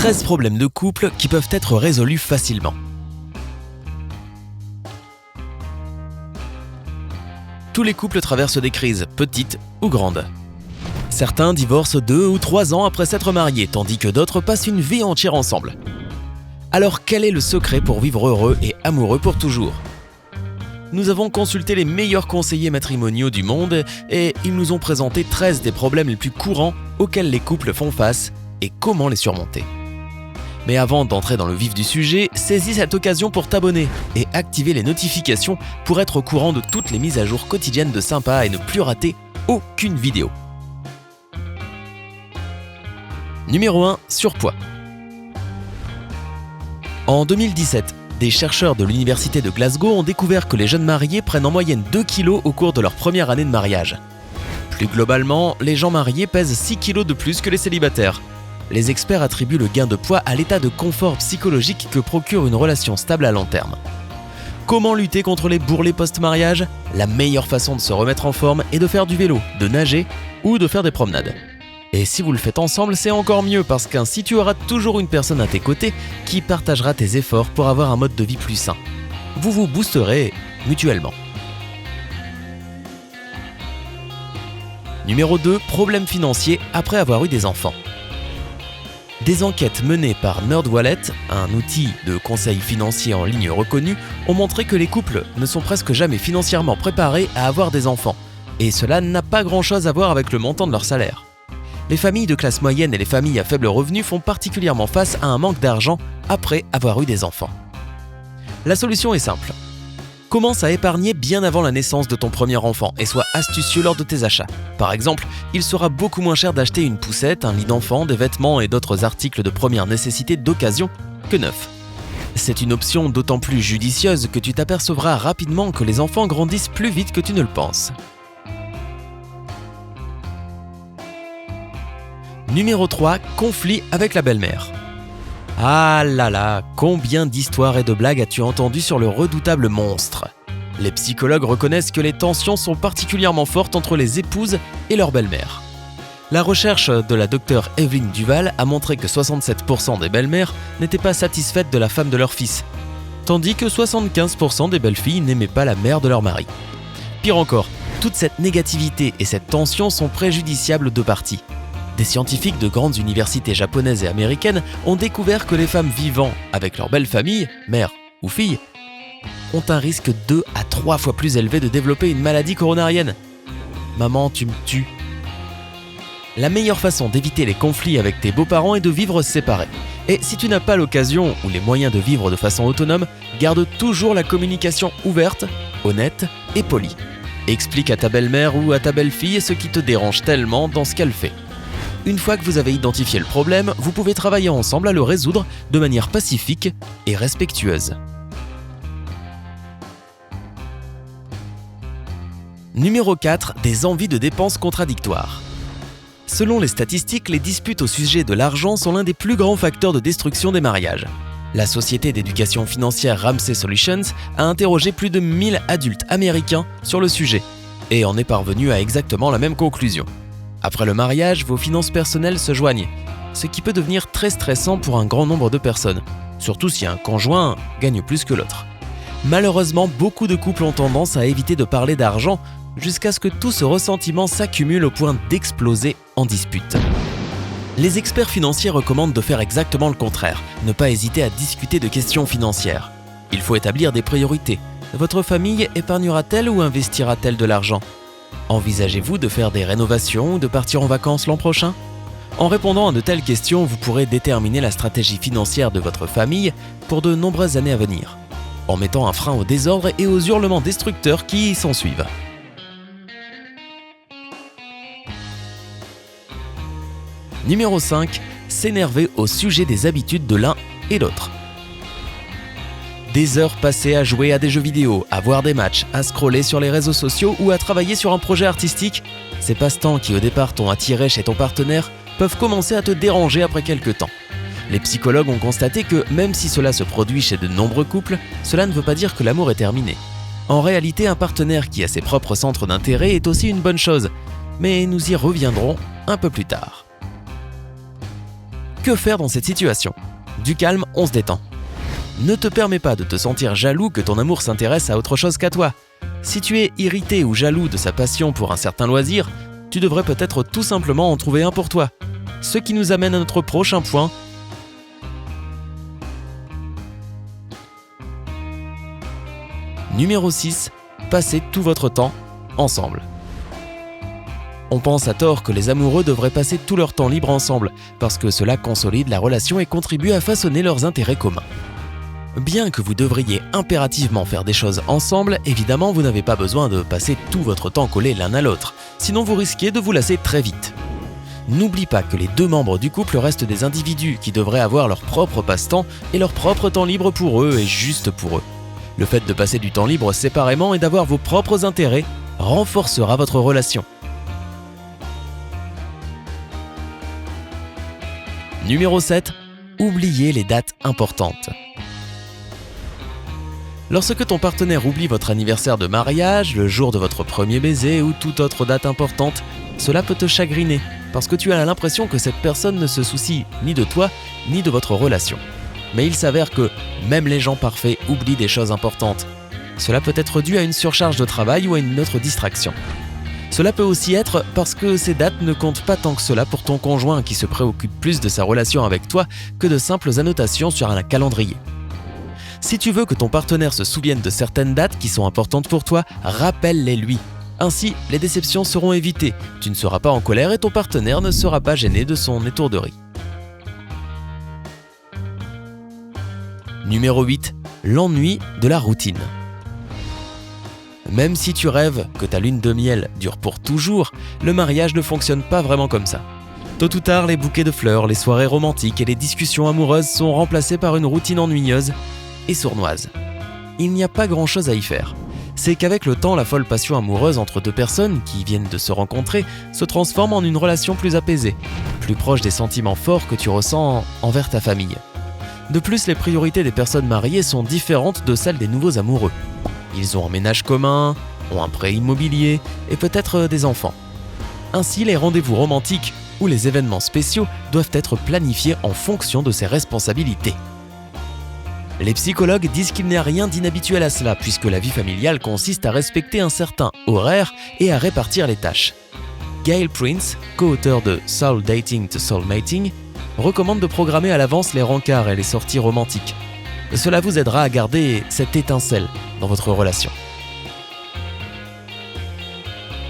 13 problèmes de couple qui peuvent être résolus facilement. Tous les couples traversent des crises, petites ou grandes. Certains divorcent 2 ou 3 ans après s'être mariés, tandis que d'autres passent une vie entière ensemble. Alors quel est le secret pour vivre heureux et amoureux pour toujours ? Nous avons consulté les meilleurs conseillers matrimoniaux du monde et ils nous ont présenté 13 des problèmes les plus courants auxquels les couples font face et comment les surmonter. Mais avant d'entrer dans le vif du sujet, saisis cette occasion pour t'abonner et activer les notifications pour être au courant de toutes les mises à jour quotidiennes de Sympa et ne plus rater aucune vidéo. Numéro 1, surpoids. En 2017, des chercheurs de l'université de Glasgow ont découvert que les jeunes mariés prennent en moyenne 2 kilos au cours de leur première année de mariage. Plus globalement, les gens mariés pèsent 6 kilos de plus que les célibataires. Les experts attribuent le gain de poids à l'état de confort psychologique que procure une relation stable à long terme. Comment lutter contre les bourrelets post-mariage ? La meilleure façon de se remettre en forme est de faire du vélo, de nager ou de faire des promenades. Et si vous le faites ensemble, c'est encore mieux parce qu'ainsi tu auras toujours une personne à tes côtés qui partagera tes efforts pour avoir un mode de vie plus sain. Vous vous boosterez mutuellement. Numéro 2, problèmes financiers après avoir eu des enfants. Des enquêtes menées par NerdWallet, un outil de conseil financier en ligne reconnu, ont montré que les couples ne sont presque jamais financièrement préparés à avoir des enfants. Et cela n'a pas grand-chose à voir avec le montant de leur salaire. Les familles de classe moyenne et les familles à faible revenu font particulièrement face à un manque d'argent après avoir eu des enfants. La solution est simple. Commence à épargner bien avant la naissance de ton premier enfant et sois astucieux lors de tes achats. Par exemple, il sera beaucoup moins cher d'acheter une poussette, un lit d'enfant, des vêtements et d'autres articles de première nécessité d'occasion que neufs. C'est une option d'autant plus judicieuse que tu t'apercevras rapidement que les enfants grandissent plus vite que tu ne le penses. Numéro 3, conflit avec la belle-mère. Ah là là, combien d'histoires et de blagues as-tu entendu sur le redoutable monstre ? Les psychologues reconnaissent que les tensions sont particulièrement fortes entre les épouses et leur belle-mère. La recherche de la docteure Evelyn Duval a montré que 67% des belles-mères n'étaient pas satisfaites de la femme de leur fils, tandis que 75% des belles-filles n'aimaient pas la mère de leur mari. Pire encore, toute cette négativité et cette tension sont préjudiciables aux deux parties. Des scientifiques de grandes universités japonaises et américaines ont découvert que les femmes vivant avec leur belle famille, mère ou fille, ont un risque 2 à 3 fois plus élevé de développer une maladie coronarienne. Maman, tu me tues. La meilleure façon d'éviter les conflits avec tes beaux-parents est de vivre séparés. Et si tu n'as pas l'occasion ou les moyens de vivre de façon autonome, garde toujours la communication ouverte, honnête et polie. Explique à ta belle-mère ou à ta belle-fille ce qui te dérange tellement dans ce qu'elle fait. Une fois que vous avez identifié le problème, vous pouvez travailler ensemble à le résoudre de manière pacifique et respectueuse. Numéro 4, des envies de dépenses contradictoires. Selon les statistiques, les disputes au sujet de l'argent sont l'un des plus grands facteurs de destruction des mariages. La société d'éducation financière Ramsey Solutions a interrogé plus de 1000 adultes américains sur le sujet et en est parvenu à exactement la même conclusion. Après le mariage, vos finances personnelles se joignent, ce qui peut devenir très stressant pour un grand nombre de personnes, surtout si un conjoint gagne plus que l'autre. Malheureusement, beaucoup de couples ont tendance à éviter de parler d'argent jusqu'à ce que tout ce ressentiment s'accumule au point d'exploser en dispute. Les experts financiers recommandent de faire exactement le contraire, ne pas hésiter à discuter de questions financières. Il faut établir des priorités. Votre famille épargnera-t-elle ou investira-t-elle de l'argent ? Envisagez-vous de faire des rénovations ou de partir en vacances l'an prochain ? En répondant à de telles questions, vous pourrez déterminer la stratégie financière de votre famille pour de nombreuses années à venir, en mettant un frein au désordre et aux hurlements destructeurs qui s'ensuivent. Numéro 5, s'énerver au sujet des habitudes de l'un et l'autre. Des heures passées à jouer à des jeux vidéo, à voir des matchs, à scroller sur les réseaux sociaux ou à travailler sur un projet artistique, ces passe-temps qui au départ t'ont attiré chez ton partenaire peuvent commencer à te déranger après quelques temps. Les psychologues ont constaté que même si cela se produit chez de nombreux couples, cela ne veut pas dire que l'amour est terminé. En réalité, un partenaire qui a ses propres centres d'intérêt est aussi une bonne chose, mais nous y reviendrons un peu plus tard. Que faire dans cette situation ? Du calme, on se détend. Ne te permets pas de te sentir jaloux que ton amour s'intéresse à autre chose qu'à toi. Si tu es irrité ou jaloux de sa passion pour un certain loisir, tu devrais peut-être tout simplement en trouver un pour toi. Ce qui nous amène à notre prochain point. Numéro 6. Passez tout votre temps ensemble. On pense à tort que les amoureux devraient passer tout leur temps libre ensemble, parce que cela consolide la relation et contribue à façonner leurs intérêts communs. Bien que vous devriez impérativement faire des choses ensemble, évidemment vous n'avez pas besoin de passer tout votre temps collés l'un à l'autre, sinon vous risquez de vous lasser très vite. N'oublie pas que les deux membres du couple restent des individus qui devraient avoir leur propre passe-temps et leur propre temps libre pour eux et juste pour eux. Le fait de passer du temps libre séparément et d'avoir vos propres intérêts renforcera votre relation. Numéro 7. Oubliez les dates importantes. Lorsque ton partenaire oublie votre anniversaire de mariage, le jour de votre premier baiser ou toute autre date importante, cela peut te chagriner parce que tu as l'impression que cette personne ne se soucie ni de toi ni de votre relation. Mais il s'avère que même les gens parfaits oublient des choses importantes. Cela peut être dû à une surcharge de travail ou à une autre distraction. Cela peut aussi être parce que ces dates ne comptent pas tant que cela pour ton conjoint qui se préoccupe plus de sa relation avec toi que de simples annotations sur un calendrier. Si tu veux que ton partenaire se souvienne de certaines dates qui sont importantes pour toi, rappelle-les lui. Ainsi, les déceptions seront évitées, tu ne seras pas en colère et ton partenaire ne sera pas gêné de son étourderie. Numéro 8. L'ennui de la routine. Même si tu rêves que ta lune de miel dure pour toujours, le mariage ne fonctionne pas vraiment comme ça. Tôt ou tard, les bouquets de fleurs, les soirées romantiques et les discussions amoureuses sont remplacées par une routine ennuyeuse et sournoise. Il n'y a pas grand-chose à y faire. C'est qu'avec le temps, la folle passion amoureuse entre deux personnes qui viennent de se rencontrer se transforme en une relation plus apaisée, plus proche des sentiments forts que tu ressens envers ta famille. De plus, les priorités des personnes mariées sont différentes de celles des nouveaux amoureux. Ils ont un ménage commun, ont un prêt immobilier et peut-être des enfants. Ainsi, les rendez-vous romantiques ou les événements spéciaux doivent être planifiés en fonction de ces responsabilités. Les psychologues disent qu'il n'y a rien d'inhabituel à cela puisque la vie familiale consiste à respecter un certain horaire et à répartir les tâches. Gail Prince, co-auteur de Soul Dating to Soul Mating, recommande de programmer à l'avance les rencarts et les sorties romantiques. Cela vous aidera à garder cette étincelle dans votre relation.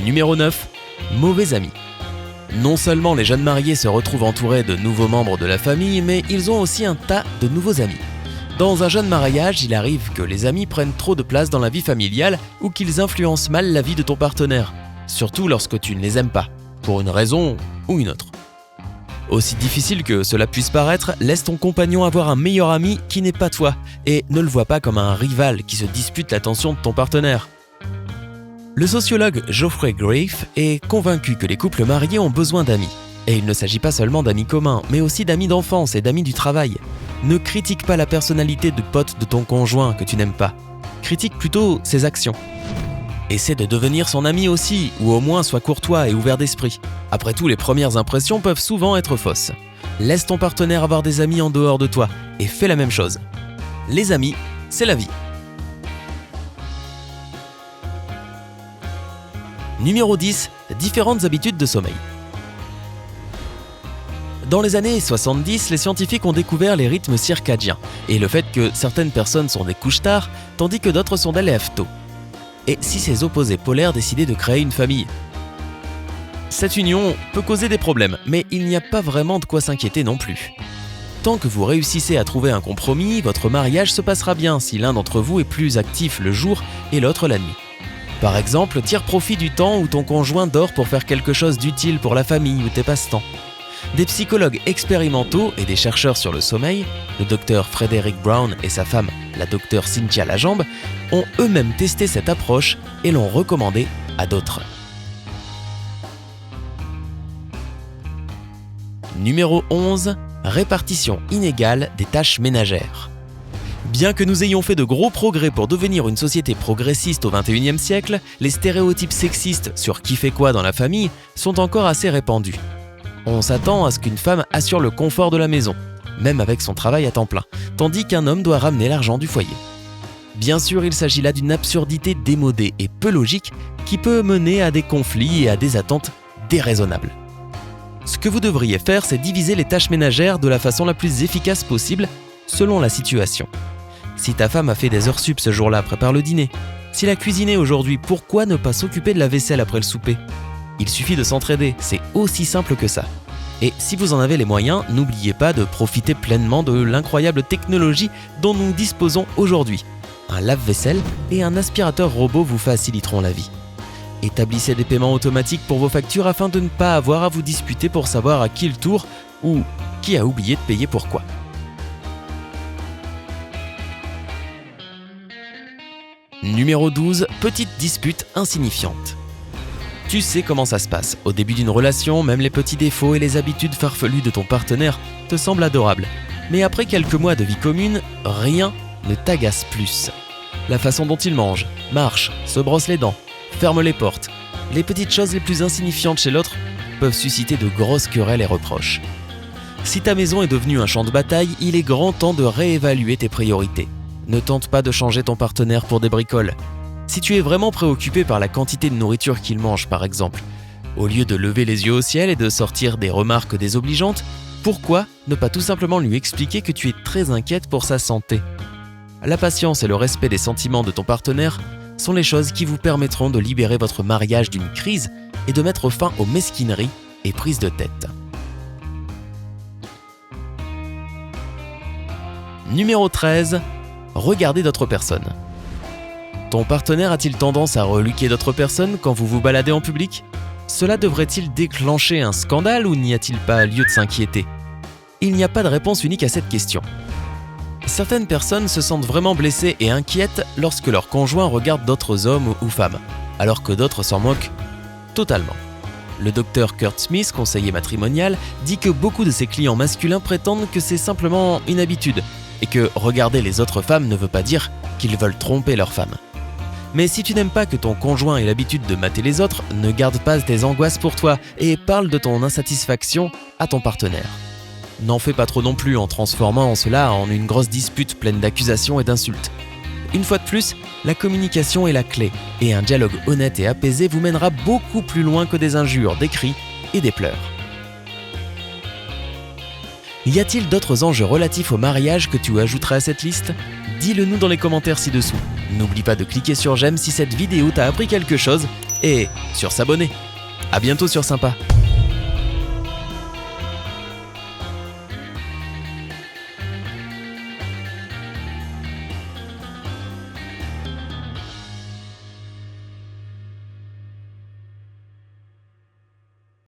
Numéro 9. Mauvais amis. Non seulement les jeunes mariés se retrouvent entourés de nouveaux membres de la famille, mais ils ont aussi un tas de nouveaux amis. Dans un jeune mariage, il arrive que les amis prennent trop de place dans la vie familiale ou qu'ils influencent mal la vie de ton partenaire, surtout lorsque tu ne les aimes pas, pour une raison ou une autre. Aussi difficile que cela puisse paraître, laisse ton compagnon avoir un meilleur ami qui n'est pas toi et ne le vois pas comme un rival qui se dispute l'attention de ton partenaire. Le sociologue Geoffrey Grafe est convaincu que les couples mariés ont besoin d'amis. Et il ne s'agit pas seulement d'amis communs, mais aussi d'amis d'enfance et d'amis du travail. Ne critique pas la personnalité de pote de ton conjoint que tu n'aimes pas. Critique plutôt ses actions. Essaie de devenir son ami aussi, ou au moins sois courtois et ouvert d'esprit. Après tout, les premières impressions peuvent souvent être fausses. Laisse ton partenaire avoir des amis en dehors de toi, et fais la même chose. Les amis, c'est la vie. Numéro 10. Différentes habitudes de sommeil. Dans les années 70, les scientifiques ont découvert les rythmes circadiens, et le fait que certaines personnes sont des couches-tard, tandis que d'autres sont des lève-tôt. Et si ces opposés polaires décidaient de créer une famille ? Cette union peut causer des problèmes, mais il n'y a pas vraiment de quoi s'inquiéter non plus. Tant que vous réussissez à trouver un compromis, votre mariage se passera bien si l'un d'entre vous est plus actif le jour et l'autre la nuit. Par exemple, tire profit du temps où ton conjoint dort pour faire quelque chose d'utile pour la famille ou tes passe-temps. Des psychologues expérimentaux et des chercheurs sur le sommeil, le docteur Frederick Brown et sa femme, la docteure Cynthia Lajambe, ont eux-mêmes testé cette approche et l'ont recommandée à d'autres. Numéro 11. Répartition inégale des tâches ménagères. Bien que nous ayons fait de gros progrès pour devenir une société progressiste au XXIe siècle, les stéréotypes sexistes sur qui fait quoi dans la famille sont encore assez répandus. On s'attend à ce qu'une femme assure le confort de la maison, même avec son travail à temps plein, tandis qu'un homme doit ramener l'argent du foyer. Bien sûr, il s'agit là d'une absurdité démodée et peu logique qui peut mener à des conflits et à des attentes déraisonnables. Ce que vous devriez faire, c'est diviser les tâches ménagères de la façon la plus efficace possible selon la situation. Si ta femme a fait des heures sup ce jour-là, prépare le dîner. S'il a cuisiné aujourd'hui, pourquoi ne pas s'occuper de la vaisselle après le souper ? Il suffit de s'entraider, c'est aussi simple que ça. Et si vous en avez les moyens, n'oubliez pas de profiter pleinement de l'incroyable technologie dont nous disposons aujourd'hui. Un lave-vaisselle et un aspirateur robot vous faciliteront la vie. Établissez des paiements automatiques pour vos factures afin de ne pas avoir à vous disputer pour savoir à qui le tour ou qui a oublié de payer pourquoi. Numéro 12, petite dispute insignifiante. Tu sais comment ça se passe. Au début d'une relation, même les petits défauts et les habitudes farfelues de ton partenaire te semblent adorables. Mais après quelques mois de vie commune, rien ne t'agace plus. La façon dont il mange, marche, se brosse les dents, ferme les portes, les petites choses les plus insignifiantes chez l'autre peuvent susciter de grosses querelles et reproches. Si ta maison est devenue un champ de bataille, il est grand temps de réévaluer tes priorités. Ne tente pas de changer ton partenaire pour des bricoles. Si tu es vraiment préoccupé par la quantité de nourriture qu'il mange par exemple, au lieu de lever les yeux au ciel et de sortir des remarques désobligeantes, pourquoi ne pas tout simplement lui expliquer que tu es très inquiète pour sa santé ? La patience et le respect des sentiments de ton partenaire sont les choses qui vous permettront de libérer votre mariage d'une crise et de mettre fin aux mesquineries et prises de tête. Numéro 13. Regardez d'autres personnes. Ton partenaire a-t-il tendance à reluquer d'autres personnes quand vous vous baladez en public ? Cela devrait-il déclencher un scandale ou n'y a-t-il pas lieu de s'inquiéter ? Il n'y a pas de réponse unique à cette question. Certaines personnes se sentent vraiment blessées et inquiètes lorsque leur conjoint regarde d'autres hommes ou femmes, alors que d'autres s'en moquent totalement. Le docteur Kurt Smith, conseiller matrimonial, dit que beaucoup de ses clients masculins prétendent que c'est simplement une habitude et que regarder les autres femmes ne veut pas dire qu'ils veulent tromper leur femme. Mais si tu n'aimes pas que ton conjoint ait l'habitude de mater les autres, ne garde pas tes angoisses pour toi et parle de ton insatisfaction à ton partenaire. N'en fais pas trop non plus en transformant cela en une grosse dispute pleine d'accusations et d'insultes. Une fois de plus, la communication est la clé et un dialogue honnête et apaisé vous mènera beaucoup plus loin que des injures, des cris et des pleurs. Y a-t-il d'autres enjeux relatifs au mariage que tu ajouterais à cette liste ? Dis-le nous dans les commentaires ci-dessous. N'oublie pas de cliquer sur j'aime si cette vidéo t'a appris quelque chose et sur s'abonner. À bientôt sur Sympa.